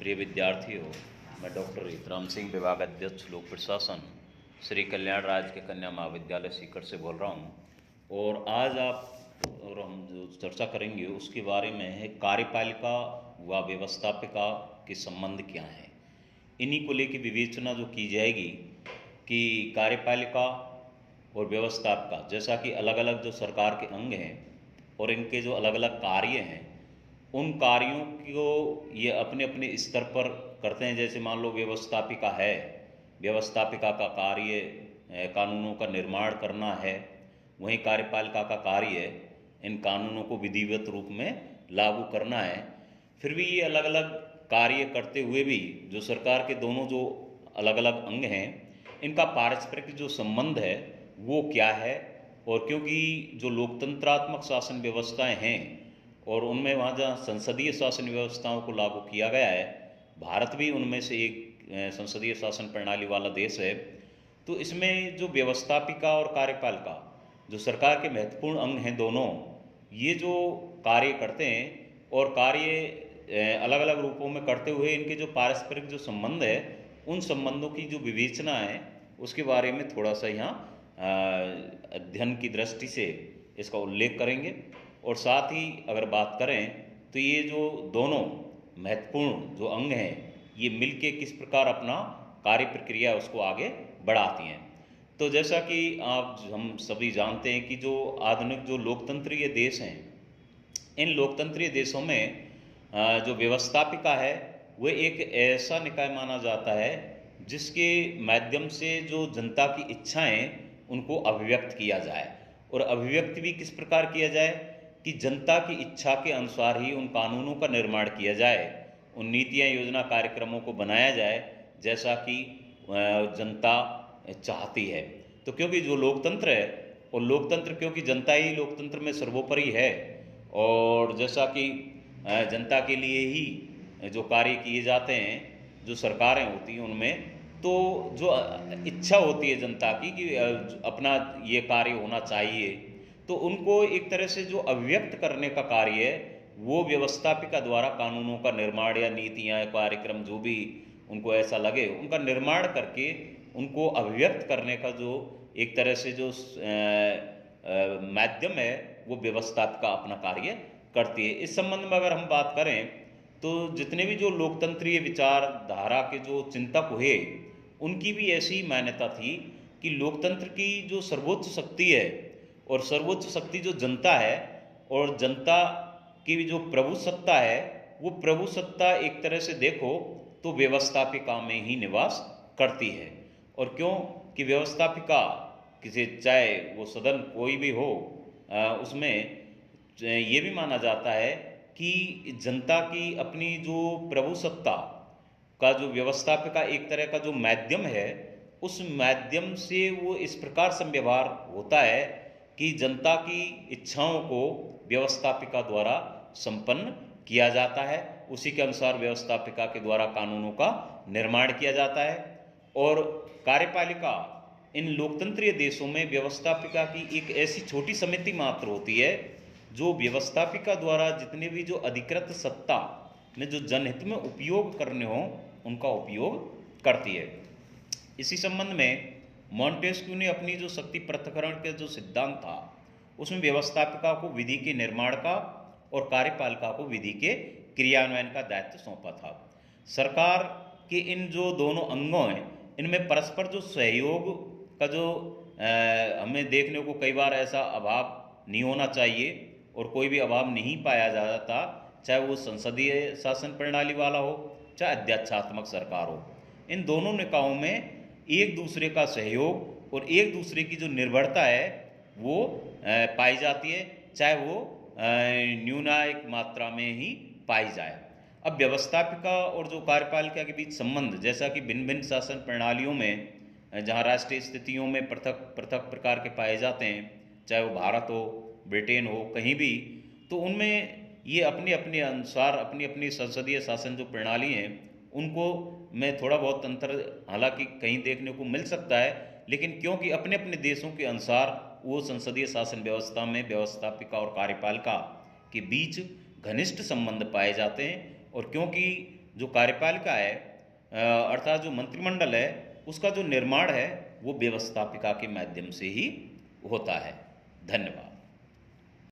प्रिय विद्यार्थियों, मैं डॉक्टर हितराम सिंह, विभाग अध्यक्ष लोक प्रशासन, श्री कल्याण राज्य के कन्या महाविद्यालय सीकर से बोल रहा हूँ। और आज हम जो चर्चा करेंगे उसके बारे में है कार्यपालिका व व्यवस्थापिका के संबंध क्या हैं। इन्हीं को लेकर विवेचना जो की जाएगी कि कार्यपालिका और व्यवस्थापिका, जैसा कि अलग अलग जो सरकार के अंग हैं और इनके जो अलग अलग कार्य हैं, उन कार्यों को ये अपने अपने स्तर पर करते हैं। जैसे मान लो व्यवस्थापिका है, व्यवस्थापिका का कार्य कानूनों का निर्माण करना है, वहीं कार्यपालिका का कार्य इन कानूनों को विधिवत रूप में लागू करना है। फिर भी ये अलग अलग कार्य करते हुए भी जो सरकार के दोनों जो अलग अलग अंग हैं, इनका पारस्परिक जो संबंध है वो क्या है। और क्योंकि जो लोकतंत्रात्मक शासन व्यवस्थाएं हैं और उनमें वहाँ जहाँ संसदीय शासन व्यवस्थाओं को लागू किया गया है, भारत भी उनमें से एक संसदीय शासन प्रणाली वाला देश है, तो इसमें जो व्यवस्थापिका और कार्यपालिका जो सरकार के महत्वपूर्ण अंग हैं, दोनों ये जो कार्य करते हैं और कार्य अलग अलग रूपों में करते हुए इनके जो पारस्परिक जो संबंध है, उन संबंधों की जो विवेचना है उसके बारे में थोड़ा सा यहाँ अध्ययन की दृष्टि से इसका उल्लेख करेंगे। और साथ ही अगर बात करें तो ये जो दोनों महत्वपूर्ण जो अंग हैं, ये मिलके किस प्रकार अपना कार्य प्रक्रिया उसको आगे बढ़ाती हैं। तो जैसा कि हम सभी जानते हैं कि जो आधुनिक जो लोकतंत्रीय देश हैं, इन लोकतंत्रीय देशों में जो व्यवस्थापिका है वो एक ऐसा निकाय माना जाता है जिसके माध्यम से जो जनता की इच्छाएं उनको अभिव्यक्त किया जाए। और अभिव्यक्त भी किस प्रकार किया जाए कि जनता की इच्छा के अनुसार ही उन कानूनों का निर्माण किया जाए, उन नीतियाँ योजना कार्यक्रमों को बनाया जाए जैसा कि जनता चाहती है। तो क्योंकि जो लोकतंत्र है, और लोकतंत्र क्योंकि जनता ही लोकतंत्र में सर्वोपरि है, और जैसा कि जनता के लिए ही जो कार्य किए जाते हैं, जो सरकारें होती हैं उनमें तो जो इच्छा होती है जनता की कि अपना ये कार्य होना चाहिए, तो उनको एक तरह से जो अभिव्यक्त करने का कार्य है वो व्यवस्थापिका द्वारा कानूनों का निर्माण या नीतियाँ कार्यक्रम जो भी उनको ऐसा लगे उनका निर्माण करके उनको अभिव्यक्त करने का जो एक तरह से जो माध्यम है वो व्यवस्थापिका अपना कार्य करती है। इस संबंध में अगर हम बात करें तो जितने भी जो लोकतंत्रीय विचारधारा के जो चिंतक हुए, उनकी भी ऐसी मान्यता थी कि लोकतंत्र की जो सर्वोच्च शक्ति है और सर्वोच्च शक्ति जो जनता है, और जनता की जो प्रभु सत्ता है वो प्रभु सत्ता एक तरह से देखो तो व्यवस्थापिका में ही निवास करती है। और क्यों कि व्यवस्थापिका किसी चाहे वो सदन कोई भी हो, उसमें ये भी माना जाता है कि जनता की अपनी जो प्रभु सत्ता का जो व्यवस्थापिका एक तरह का जो माध्यम है, उस माध्यम से वो इस प्रकार से व्यवहार होता है कि जनता की इच्छाओं को व्यवस्थापिका द्वारा संपन्न किया जाता है। उसी के अनुसार व्यवस्थापिका के द्वारा कानूनों का निर्माण किया जाता है। और कार्यपालिका इन लोकतंत्रीय देशों में व्यवस्थापिका की एक ऐसी छोटी समिति मात्र होती है जो व्यवस्थापिका द्वारा जितने भी जो अधिकृत सत्ता में जो जनहित में उपयोग करने हों उनका उपयोग करती है। इसी संबंध में मॉन्टेस्क्यू ने अपनी जो शक्ति पृथक्करण के जो सिद्धांत था उसमें व्यवस्थापिका को विधि के निर्माण का और कार्यपालिका को विधि के क्रियान्वयन का दायित्व सौंपा था। सरकार के इन जो दोनों अंगों हैं, इनमें परस्पर जो सहयोग का जो हमें देखने को कई बार ऐसा अभाव नहीं होना चाहिए और कोई भी अभाव नहीं पाया जाता, चाहे वो संसदीय शासन प्रणाली वाला हो चाहे अध्यक्षात्मक सरकार हो। इन दोनों निकायों में एक दूसरे का सहयोग और एक दूसरे की जो निर्भरता है वो पाई जाती है, चाहे वो न्यूनायक मात्रा में ही पाई जाए। अब व्यवस्थापिका और जो कार्यपालिका के बीच संबंध, जैसा कि भिन्न भिन्न शासन प्रणालियों में जहाँ राष्ट्रीय स्थितियों में पृथक पृथक प्रकार के पाए जाते हैं, चाहे वो भारत हो, ब्रिटेन हो, कहीं भी, तो उनमें ये अपने अपने अनुसार अपनी अपनी संसदीय शासन जो प्रणाली हैं उनको में थोड़ा बहुत अंतर हालांकि कहीं देखने को मिल सकता है, लेकिन क्योंकि अपने अपने देशों के अनुसार वो संसदीय शासन व्यवस्था में व्यवस्थापिका और कार्यपालिका के बीच घनिष्ठ संबंध पाए जाते हैं। और क्योंकि जो कार्यपालिका है अर्थात जो मंत्रिमंडल है उसका जो निर्माण है वो व्यवस्थापिका के माध्यम से ही होता है। धन्यवाद।